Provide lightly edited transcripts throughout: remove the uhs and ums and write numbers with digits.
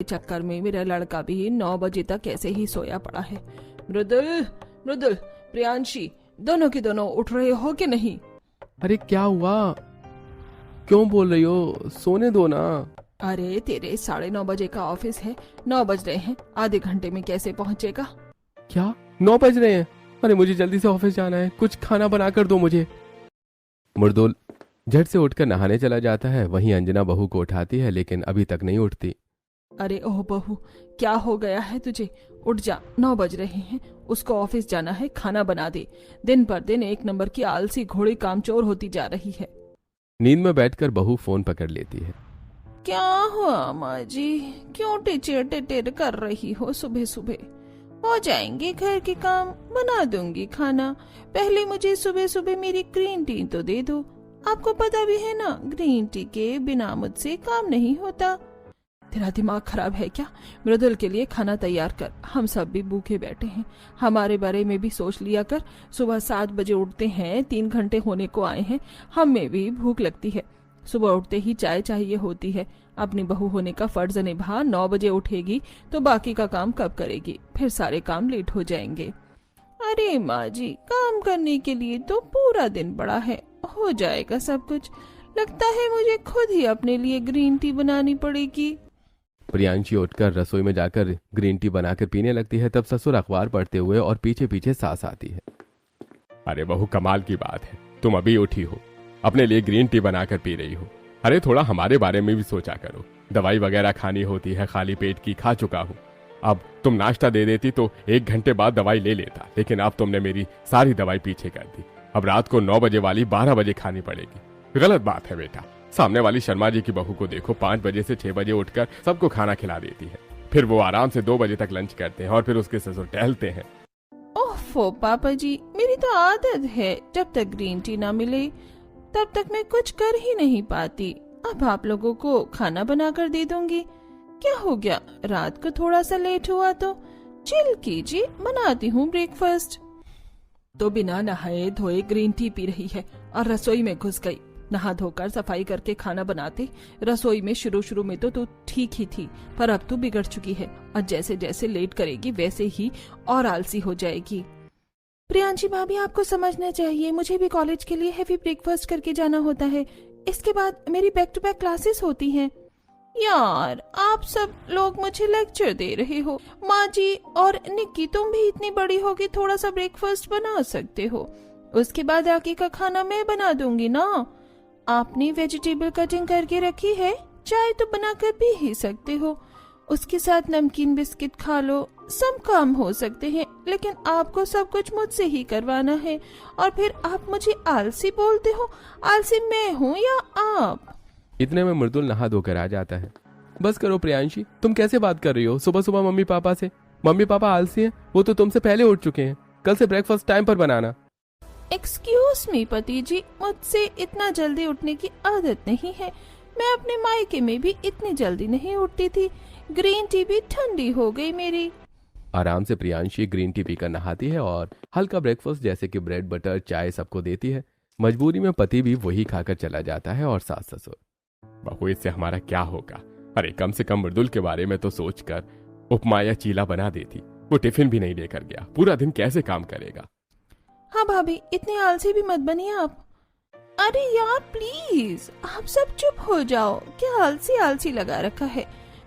चक्कर में मेरा लड़का भी 9 बजे तक ऐसे ही सोया पड़ा है। मृदुल, मृदुल, प्रियांशी, दोनों के दोनों उठ रहे हो कि नहीं? अरे क्या हुआ, क्यों बोल रही हो? सोने दो ना। अरे तेरे 9:30 बजे का ऑफिस है, 9 बज रहे हैं, आधे घंटे में कैसे पहुंचेगा? क्या 9 बज रहे हैं? अरे मुझे जल्दी से ऑफिस जाना है, कुछ खाना बना कर दो मुझे। मृदुल झट से उठकर नहाने चला जाता है। वहीं अंजना बहू को उठाती है लेकिन अभी तक नहीं उठती। अरे ओह बहू, क्या हो गया है तुझे? उठ जा, 9 बज रहे हैं, उसको ऑफिस जाना है, खाना बना दे। दिन पर दिन 1 नंबर की आलसी घोड़ी कामचोर होती जा रही है। नींद में बैठकर बहू फोन पकड़ लेती है। क्या हुआ माँ जी, क्यों टिचर टिटर कर रही हो सुबह सुबह? हो जाएंगे घर के काम, बना दूंगी खाना। पहले मुझे सुबह सुबह मेरी ग्रीन टी तो दे दो। आपको पता भी है ना, ग्रीन टी के बिना मुझसे काम नहीं होता। तेरा दिमाग खराब है क्या? मृदुल के लिए खाना तैयार कर, हम सब भी भूखे बैठे हैं। हमारे बारे में भी सोच लिया कर। सुबह 7 बजे उठते हैं, 3 घंटे होने को आए हैं, हमें भी भूख लगती है। सुबह उठते ही चाय चाहिए होती है। अपनी बहू होने का फर्ज निभा। 9 बजे उठेगी तो बाकी का काम कब करेगी? फिर सारे काम लेट हो जाएंगे। अरे माँ जी, काम करने के लिए तो पूरा दिन पड़ा है, हो जाएगा सब कुछ। लगता है मुझे खुद ही अपने लिए ग्रीन टी बनानी पड़ेगी। प्रियांशी उठकर रसोई में जाकर ग्रीन टी बनाकर पीने लगती है। तब ससुर अखबार पढ़ते हुए और पीछे पीछे सास आती है। अरे बहू, कमाल की बात है, तुम अभी उठी हो, अपने लिए ग्रीन टी बनाकर पी रही हो। अरे थोड़ा हमारे बारे में भी सोचा करो। दवाई वगैरह खानी होती है, खाली पेट की खा चुका हूँ। अब तुम नाश्ता दे देती तो 1 घंटे बाद दवाई ले लेता, लेकिन अब तुमने मेरी सारी दवाई पीछे कर दी। अब रात को 9 बजे वाली 12 बजे खानी पड़ेगी। गलत बात है बेटा। सामने वाली शर्मा जी की बहू को देखो, 5 बजे से 6 बजे उठकर सबको खाना खिला देती है। फिर वो आराम से 2 बजे तक लंच करते हैं और फिर उसके ससुर टहलते हैं। ओफो पापा जी, मेरी तो आदत है, जब तक ग्रीन टी ना मिले तब तक मैं कुछ कर ही नहीं पाती। अब आप लोगों को खाना बनाकर दे दूंगी। क्या हो गया, रात को थोड़ा सा लेट हुआ तो चिल कीजिए, बनाती हूँ ब्रेकफास्ट। तो बिना नहाए धोए ग्रीन टी पी रही है और रसोई में घुस गई। नहा धोकर सफाई करके खाना बनाते। रसोई में शुरू में तो तू ठीक ही थी, पर अब तू बिगड़ चुकी है और जैसे जैसे लेट करेगी वैसे ही और आलसी हो जाएगी। प्रियांशी भाभी, आपको समझना चाहिए, मुझे भी कॉलेज के लिए हेवी ब्रेकफास्ट करके जाना होता है। इसके बाद मेरी बैक टू बैक क्लासेस होती हैं। यार, आप सब लोग मुझे लेक्चर दे रहे हो। माँ जी और निक्की, तुम भी इतनी बड़ी हो कि थोड़ा सा ब्रेकफास्ट बना सकते हो। उसके बाद आगे का खाना मैं बना दूंगी ना। आपने वेजिटेबल कटिंग करके रखी है, चाय तो बनाकर पी ही सकते हो। उसके साथ नमकीन बिस्किट खा लो, सब काम हो सकते हैं। लेकिन आपको सब कुछ मुझसे ही करवाना है और फिर आप मुझे आलसी बोलते हो। आलसी मैं हूँ या आप? इतने में मृदुल नहा धोकर आ जाता है। बस करो प्रियांशी, तुम कैसे बात कर रही हो सुबह सुबह मम्मी पापा से? मम्मी पापा आलसी हैं, वो तो तुमसे पहले उठ चुके हैं। कल से ब्रेकफास्ट टाइम पर बनाना। एक्सक्यूज मी पति जी, मुझसे इतना जल्दी उठने की आदत नहीं है। मैं अपने मायके में भी इतनी जल्दी नहीं उठती थी। ग्रीन टी भी ठंडी हो गई मेरी। आराम से प्रियांशी ग्रीन टी पीकर नहाती है और हल्का ब्रेकफास्ट जैसे कि ब्रेड बटर चाय सबको देती है। मजबूरी में पति भी वही खाकर चला जाता है और सास ससुर। बहू, इससे हमारा क्या होगा? अरे कम से कम मृदुल के बारे में तो सोचकर उपमा या चीला बना देती। वो टिफिन भी नहीं लेकर गया, पूरा दिन कैसे काम करेगा? हाँ भाभी, इतने आलसी भी मत बनिए आप। अरे यार प्लीज, आप सब चुप हो जाओ। क्या आलसी आलसी लगा रखा है?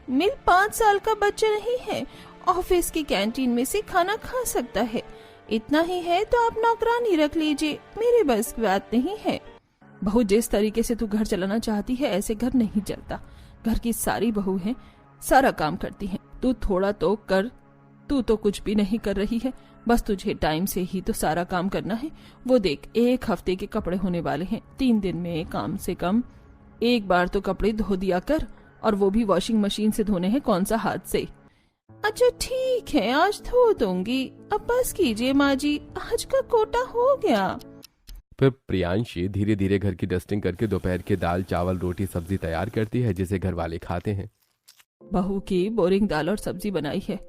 मिल 5 साल का बच्चा नहीं है, ऑफिस की कैंटीन में से खाना खा सकता है। इतना ही है तो आप नौकरानी रख लीजिए, मेरे बस की बात नहीं है। बहू, जिस तरीके से तू घर चलाना चाहती है ऐसे घर नहीं चलता। घर की सारी बहू हैं, सारा काम करती हैं, तू थोड़ा तो कर। तू तो कुछ भी नहीं कर रही है, बस तुझे टाइम से ही तो सारा काम करना है। वो देख, 1 हफ्ते के कपड़े होने वाले हैं, 3 दिन में कम से कम 1 बार तो कपड़े धो दिया कर, और वो भी वॉशिंग मशीन से धोने हैं, कौन सा हाथ से। अच्छा ठीक है, आज धो दूंगी। अब बस कीजिए माँ जी, आज का कोटा हो गया। फिर प्रियांशी धीरे धीरे घर की डस्टिंग करके दोपहर के दाल चावल रोटी सब्जी तैयार करती है, जिसे घर वाले खाते हैं। बहू की बोरिंग दाल और सब्जी बनाई है,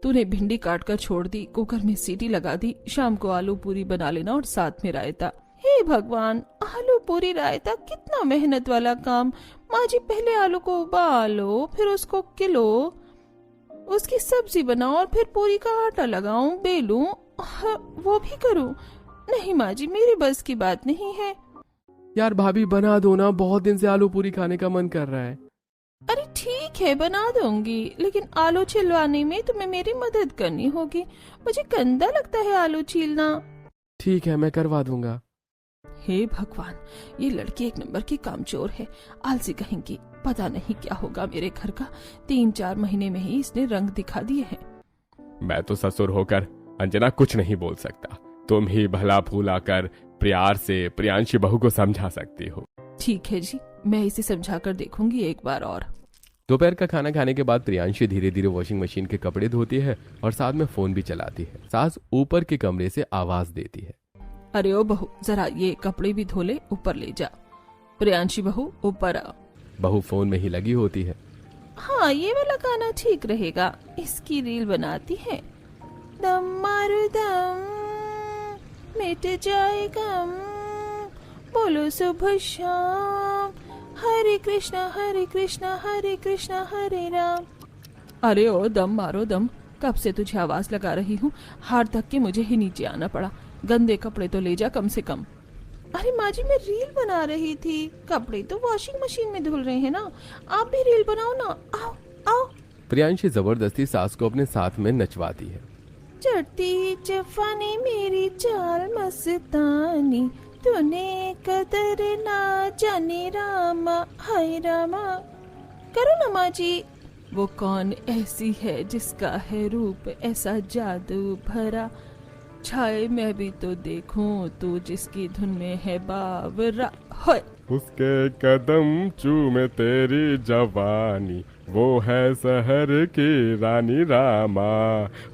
तूने भिंडी काट कर छोड़ दी, कुकर में सीटी लगा दी। शाम को आलू पूरी बना लेना और साथ में रायता। हे भगवान, आलू पूरी रायता, कितना मेहनत वाला काम। माँ जी, पहले आलू को उबालो, फिर उसको किलो, उसकी सब्जी बनाऊं और फिर पूरी का आटा लगाऊं, बेलूं, वो भी करूं? नहीं माँ जी, मेरी बस की बात नहीं है। यार भाभी बना दो ना, बहुत दिन से आलू पूरी खाने का मन कर रहा है। अरे ठीक है, बना दूंगी, लेकिन आलू छिलवाने में तुम्हें मेरी मदद करनी होगी। मुझे गंदा लगता है आलू छीलना। ठीक है, मैं करवा दूंगा। हे भगवान, ये लड़की एक नंबर की कामचोर है, आलसी कहेंगी। पता नहीं क्या होगा मेरे घर का, 3-4 महीने में ही इसने रंग दिखा दिए हैं। मैं तो ससुर होकर अंजना कुछ नहीं बोल सकता। तुम ही भला फूला कर प्यार से प्रियांशी बहू को समझा सकती हो। ठीक है जी, मैं इसे समझा कर देखूंगी एक बार और। दोपहर का खाना खाने के बाद प्रियांशी धीरे धीरे वॉशिंग मशीन के कपड़े धोती है और साथ में फोन भी चलाती है। सास ऊपर के कमरे से आवाज देती है, अरे ओ बहू, जरा ये कपड़े भी धो ले, ऊपर ले जा। प्रियांशी बहू ऊपर आ। बहू फोन में ही लगी होती है। हाँ, ये वाला गाना ठीक रहेगा, इसकी रील बनाती है। दम मारो दम, मिट जाए गम, बोलो सुबह शाम, हरे कृष्णा हरे कृष्णा हरे कृष्णा हरे राम। अरे ओ दम मारो दम, कब से तुझे आवाज लगा रही हूँ, हार तक के मुझे ही नीचे आना पड़ा। गंदे कपड़े तो ले जा कम से कम। अरे माँ जी, मैं रील बना रही थी, कपड़े तो वॉशिंग मशीन में धुल रहे हैं ना, आप भी रील बनाओ ना, आओ आओ। प्रियांशी जबरदस्ती सास को अपने साथ में नचवाती है। चढ़ती जवानी मेरी चाल मस्तानी, तूने कदर ना जाने रामा, हाय रामा। करो ना माँ जी। वो कौन ऐसी है जिसका है रूप ऐसा जादू भरा, छाए मैं भी तो देखूं तू जिसकी धुन में है बावरा। होय, उसके कदम चूमे तेरी जवानी, वो है शहर की रानी रामा।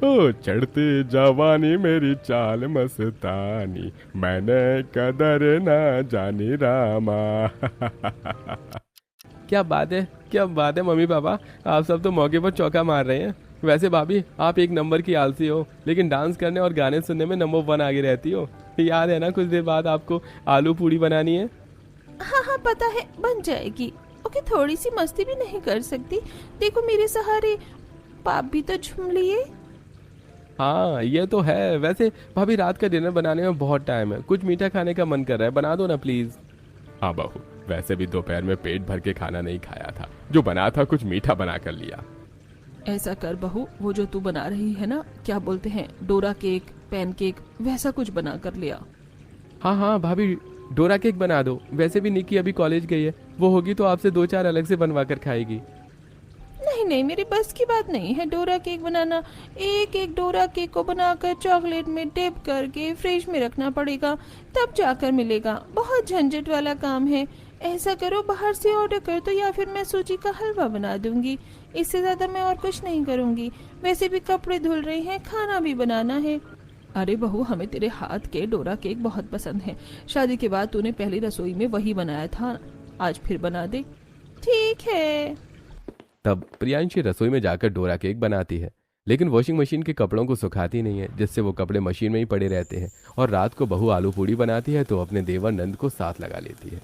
ओ चढ़ती जवानी मेरी चाल मस्तानी, मैंने कदर ना जानी रामा। क्या बात है, क्या बात है मम्मी पापा, आप सब तो मौके पर चौका मार रहे हैं। वैसे भाभी, आप एक नंबर की आलसी हो, लेकिन डांस करने और गाने सुनने में नंबर 1 आगे रहती हो। याद है ना, कुछ देर बाद आपको आलू पूड़ी बनानी है। हाँ हाँ पता है, बन जाएगी। ओके, थोड़ी सी मस्ती भी नहीं कर सकती? देखो मेरे सहारे पाप भी तो झूम लिए। हाँ ये तो है। वैसे भाभी, रात का डिनर बनाने में बहुत टाइम है, कुछ मीठा खाने का मन कर रहा है, बना दो ना प्लीज। हाँ बहू, वैसे भी दोपहर में पेट भर के खाना नहीं खाया था, जो बना था कुछ मीठा बना कर लिया। ऐसा कर बहू, वो जो तू बना रही है ना, क्या बोलते हैं, डोरा केक, पैन केक, वैसा कुछ बना कर लिया। हाँ हाँ भाभी, डोरा केक बना दो। वैसे भी निक्की अभी कॉलेज गई है, वो होगी तो आपसे 2-4 अलग से बनवा कर खाएगी। नहीं नहीं, मेरी बस की बात नहीं है डोरा केक बनाना। एक एक डोरा केक को बनाकर चॉकलेट में डिप करके फ्रिज में रखना पड़ेगा, तब जाकर मिलेगा। बहुत झंझट वाला काम है। ऐसा करो, बाहर से ऑर्डर कर दो, या फिर मैं सूजी का हलवा बना दूंगी। इससे ज्यादा मैं और कुछ नहीं करूंगी। वैसे भी कपड़े धुल रहे हैं, खाना भी बनाना है। अरे बहू, हमें तेरे हाथ के डोरा केक बहुत पसंद है। शादी के बाद तूने पहली रसोई में वही बनाया था, आज फिर बना दे। ठीक है। तब प्रियांशी रसोई में जाकर डोरा केक बनाती है, लेकिन वॉशिंग मशीन के कपड़ों को सुखाती नहीं है, जिससे वो कपड़े मशीन में ही पड़े रहते हैं। और रात को बहू आलू पूड़ी बनाती है तो अपने देवर नंद को साथ लगा लेती है।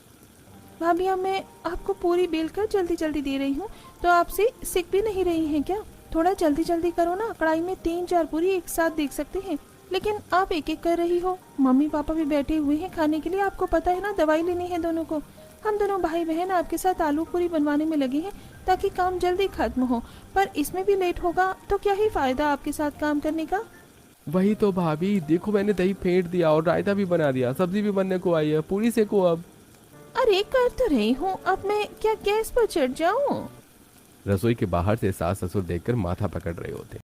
भाभी, अब मैं आपको पूरी बेल कर जल्दी जल्दी दे रही हूँ, तो आपसे सीख भी नहीं रही हैं क्या? थोड़ा जल्दी जल्दी करो ना, कढ़ाई में 3-4 पूरी एक साथ देख सकते हैं, लेकिन आप एक एक कर रही हो। मम्मी पापा भी बैठे हुए हैं खाने के लिए, आपको पता है ना, दवाई लेनी है दोनों को। हम दोनों भाई बहन आपके साथ आलू पूरी बनवाने में लगे हैं ताकि काम जल्दी खत्म हो, पर इसमें भी लेट होगा तो क्या ही फायदा आपके साथ काम करने का। वही तो भाभी, देखो मैंने दही फेंट दिया और रायता भी बना दिया, सब्जी भी बनने को आई है, पूरी सेको अब। अरे कर तो रही हूँ, अब मैं क्या गैस पर चढ़ जाऊँ? रसोई के बाहर से सास ससुर देखकर माथा पकड़ रहे होते।